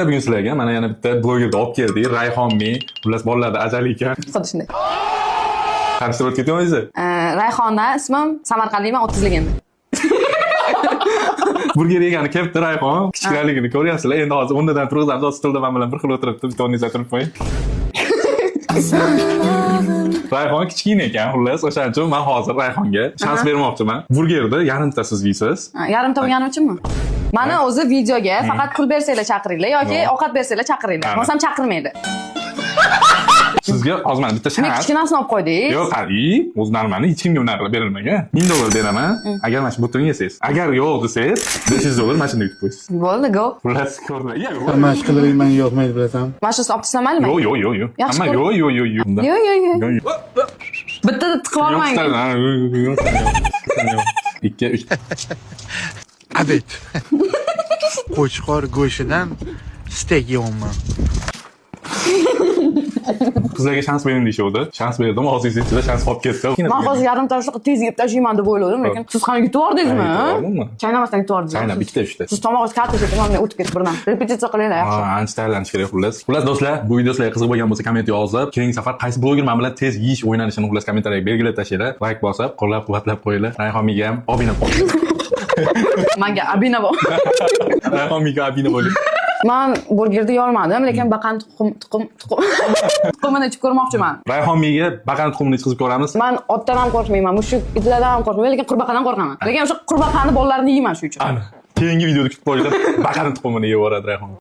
Do'stlar, bugun sizlarga mana yana bitta blogerni olib keldik. Rayhonmi, xullas bolalarda ajali ekan. Xuddi shunday. Tanishtirib ketyapsiz? Rayhona ismim, Samarqandlikman, 30lik endi. Burger yegani kelibdi Rayhon. Kichkinaligini ko'ryapsizlar. Endi hozir o'rnidan turg'izamiz, hozir stolda men bilan bir xil o'tiribdi. Bitta o'rningizga turib qo'ying. Rayhon kichkina ekan, xullas. O'shaning uchun men hozir Rayhonga shans bermoqchiman. Burgerni yarimta siz yeysiz. Yarimta bo'lgani uchunmi? Mana o'zi videoga faqat pul bersanglar chaqiringlar yoki ovqat bersanglar chaqiringlar. Bo'lsam chaqirmaydi. Sizga hozir mana bitta Men shart. kichkinasini olib qo'ydik. Yo'q, qari, o'zi normalni hech kimga unaqa qilib berilmagan. $1000 beraman. Agar mana shu butun yesangiz. Agar yo'q desangiz, $500 mana shunday yutib qo'yasiz. Bo'ldi, go. Xullas ko'rma. Mashq qilib men yo'qmaydi bilasan. Mana shu olib tashlamaylikmi? Yo'q. Yaxshi Hamma yo'q. Yo'q. Bittada tiqib olmang. 2 3 Abet. Qo'chqor go'shtidan steak yeyapman. Qizlarga shans bering deyishdi. Shans berdim, hozir ichida shans qolib ketdi. Men hozir yarimta shunaqa tez yeb tashlayman deb o'yladim, lekin siz qani yutib yubordingizmi? Chaynamasdan yutib yubordingiz. Chaynab ikkita uchta. Siz tomog'ingiz katta ketdi, men o'tib ketdi birdan. Repetitsiya qilinglar yaxshi. Ancha tayyorlanish kerak xullas. Xullas do'stlar, bu video sizlarga qiziq bo'lgan bo'lsa komment yozib, keyingi safar qaysi bloger men bilan tez yeyish o'ynalishini xullas kommentariyaga belgilab tashlanglar. Like bosib, qo'llab-quvvatlab qo'yinglar. Rayhonmiga ham obuna bo'ling. Menga abina bo'l. Rayhonmiga obuna bo'ling. Men burgerni yeyolmadim, lekin baqani tuxumini ichib ko'rmoqchiman. Rayhonmiga baqani tuxumini ichib ko'ramiz. Men otdan ham qo'rqmayman, mushuk itlardan ham qo'rqmayman, lekin qurbaqadan qo'rqaman. Lekin o'sha qurbaqani bolalarini yeyman shu uchun. Ana, keyingi videoda kutib qo'yinglar. Baqani tuxumini yeyib yuboradi Rayhon.